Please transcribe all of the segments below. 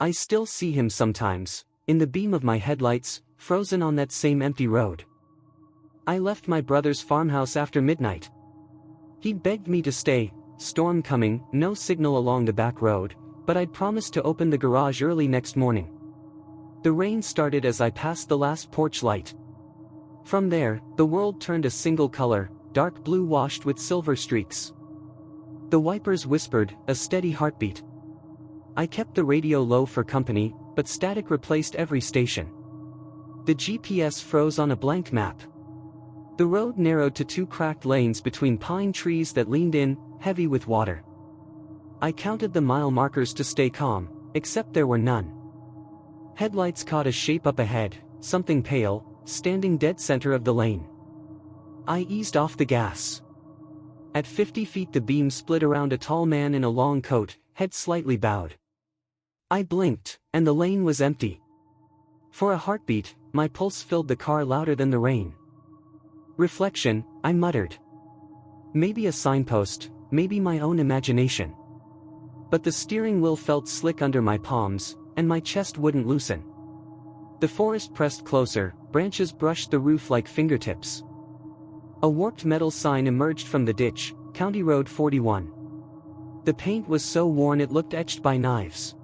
I still see him sometimes, in the beam of my headlights, frozen on that same empty road. I left my brother's farmhouse after midnight. He begged me to stay, storm coming, no signal along the back road, but I'd promised to open the garage early next morning. The rain started as I passed the last porch light. From there, the world turned a single color, dark blue washed with silver streaks. The wipers whispered, a steady heartbeat. I kept the radio low for company, but static replaced every station. The GPS froze on a blank map. The road narrowed to 2 cracked lanes between pine trees that leaned in, heavy with water. I counted the mile markers to stay calm, except there were none. Headlights caught a shape up ahead, something pale, standing dead center of the lane. I eased off the gas. At 50 feet the beam split around a tall man in a long coat, head slightly bowed. I blinked, and the lane was empty. For a heartbeat, my pulse filled the car louder than the rain. Reflection, I muttered. Maybe a signpost, maybe my own imagination. But the steering wheel felt slick under my palms, and my chest wouldn't loosen. The forest pressed closer, branches brushed the roof like fingertips. A warped metal sign emerged from the ditch, County Road 41. The paint was so worn it looked etched by knives.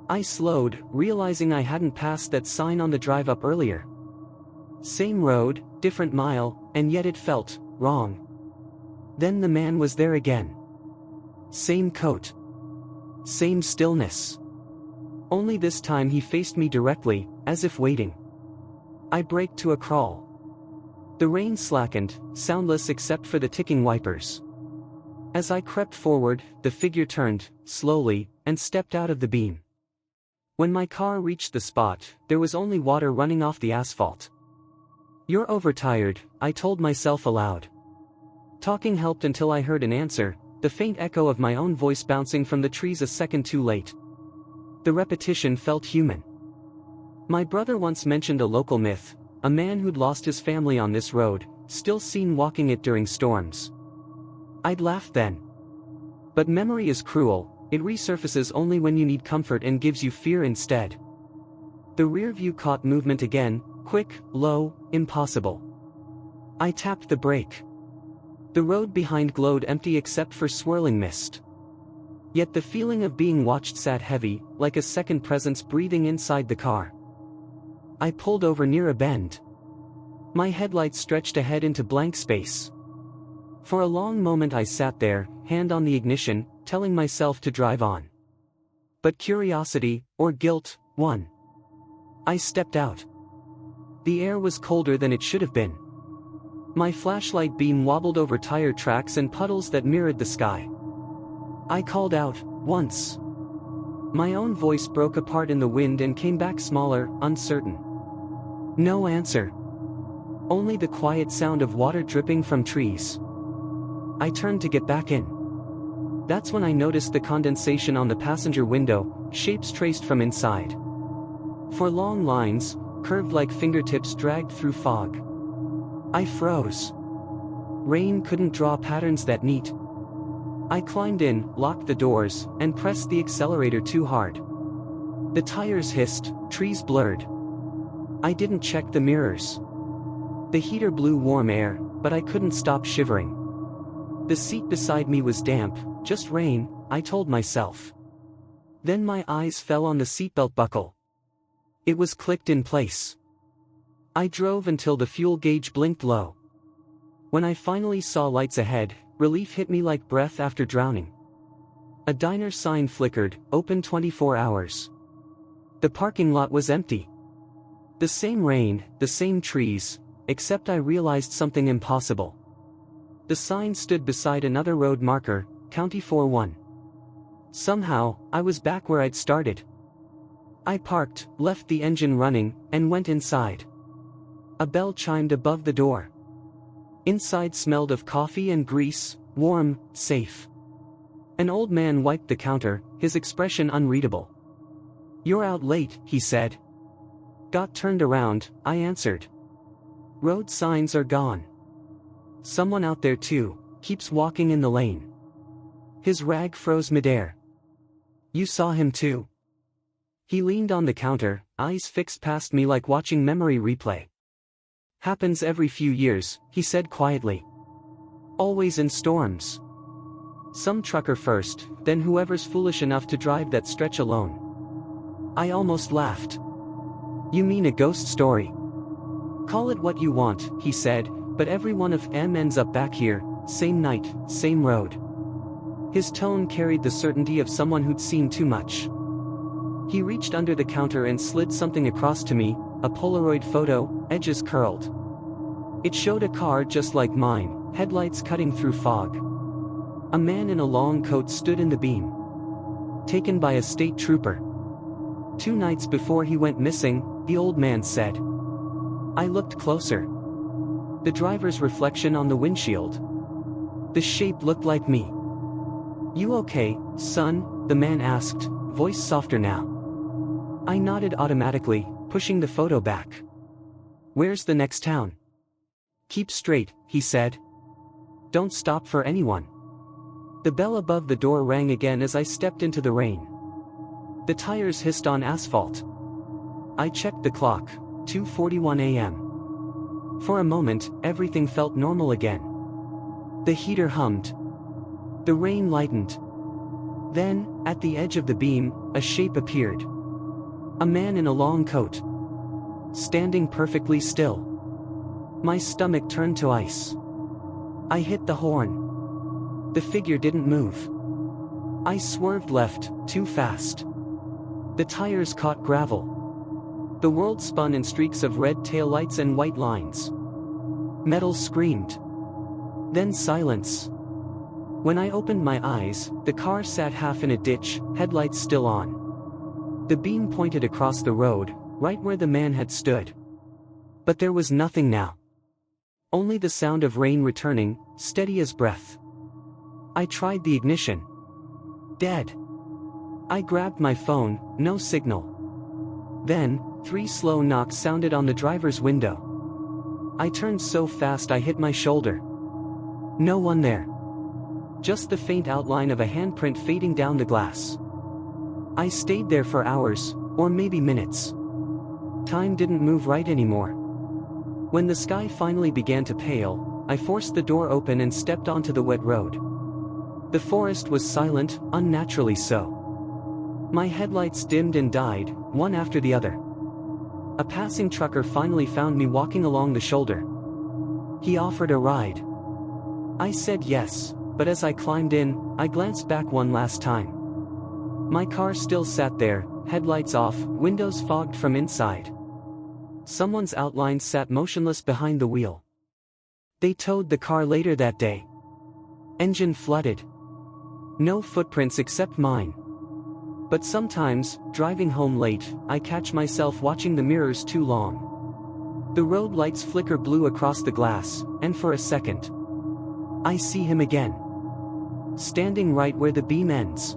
I slowed, realizing I hadn't passed that sign on the drive up earlier. Same road, different mile, and yet it felt wrong. Then the man was there again. Same coat. Same stillness. Only this time he faced me directly, as if waiting. I braked to a crawl. The rain slackened, soundless except for the ticking wipers. As I crept forward, the figure turned, slowly, and stepped out of the beam. When my car reached the spot, there was only water running off the asphalt. You're overtired, I told myself aloud. Talking helped until I heard an answer, the faint echo of my own voice bouncing from the trees a second too late. The repetition felt human. My brother once mentioned a local myth, a man who'd lost his family on this road, still seen walking it during storms. I'd laughed then. But memory is cruel, it resurfaces only when you need comfort and gives you fear instead. The rear view caught movement again, quick, low, impossible. I tapped the brake. The road behind glowed empty except for swirling mist. Yet the feeling of being watched sat heavy, like a second presence breathing inside the car. I pulled over near a bend. My headlights stretched ahead into blank space. For a long moment I sat there, hand on the ignition, telling myself to drive on. But curiosity, or guilt, won. I stepped out. The air was colder than it should have been. My flashlight beam wobbled over tire tracks and puddles that mirrored the sky. I called out, once. My own voice broke apart in the wind and came back smaller, uncertain. No answer. Only the quiet sound of water dripping from trees. I turned to get back in. That's when I noticed the condensation on the passenger window, shapes traced from inside. For long lines, curved like fingertips dragged through fog. I froze. Rain couldn't draw patterns that neat. I climbed in, locked the doors, and pressed the accelerator too hard. The tires hissed, trees blurred. I didn't check the mirrors. The heater blew warm air, but I couldn't stop shivering. The seat beside me was damp, just rain, I told myself. Then my eyes fell on the seatbelt buckle. It was clicked in place. I drove until the fuel gauge blinked low. When I finally saw lights ahead, relief hit me like breath after drowning. A diner sign flickered, open 24 hours. The parking lot was empty. The same rain, the same trees, except I realized something impossible. The sign stood beside another road marker, County 41. Somehow, I was back where I'd started. I parked, left the engine running, and went inside. A bell chimed above the door. Inside smelled of coffee and grease, warm, safe. An old man wiped the counter, his expression unreadable. "You're out late," he said. Got turned around, I answered. "Road signs are gone. Someone out there too, keeps walking in the lane." His rag froze midair. "You saw him too?" He leaned on the counter, eyes fixed past me like watching memory replay. Happens every few years, he said quietly. Always in storms. Some trucker first, then whoever's foolish enough to drive that stretch alone. I almost laughed. You mean a ghost story? Call it what you want, he said, but every one of them ends up back here, same night, same road. His tone carried the certainty of someone who'd seen too much. He reached under the counter and slid something across to me, a Polaroid photo, edges curled. It showed a car just like mine, headlights cutting through fog. A man in a long coat stood in the beam. Taken by a state trooper. 2 nights before he went missing, the old man said. I looked closer. The driver's reflection on the windshield. The shape looked like me. You okay, son? The man asked, voice softer now. I nodded automatically, pushing the photo back. Where's the next town? Keep straight, he said. Don't stop for anyone. The bell above the door rang again as I stepped into the rain. The tires hissed on asphalt. I checked the clock, 2:41 a.m. For a moment, everything felt normal again. The heater hummed. The rain lightened. Then, at the edge of the beam, a shape appeared. A man in a long coat. Standing perfectly still. My stomach turned to ice. I hit the horn. The figure didn't move. I swerved left, too fast. The tires caught gravel. The world spun in streaks of red taillights and white lines. Metal screamed. Then silence. When I opened my eyes, the car sat half in a ditch, headlights still on. The beam pointed across the road, right where the man had stood. But there was nothing now. Only the sound of rain returning, steady as breath. I tried the ignition. Dead. I grabbed my phone, no signal. Then, 3 slow knocks sounded on the driver's window. I turned so fast I hit my shoulder. No one there. Just the faint outline of a handprint fading down the glass. I stayed there for hours, or maybe minutes. Time didn't move right anymore. When the sky finally began to pale, I forced the door open and stepped onto the wet road. The forest was silent, unnaturally so. My headlights dimmed and died, one after the other. A passing trucker finally found me walking along the shoulder. He offered a ride. I said yes, but as I climbed in, I glanced back one last time. My car still sat there, headlights off, windows fogged from inside. Someone's outline sat motionless behind the wheel. They towed the car later that day. Engine flooded. No footprints except mine. But sometimes, driving home late, I catch myself watching the mirrors too long. The road lights flicker blue across the glass, and for a second, I see him again. Standing right where the beam ends.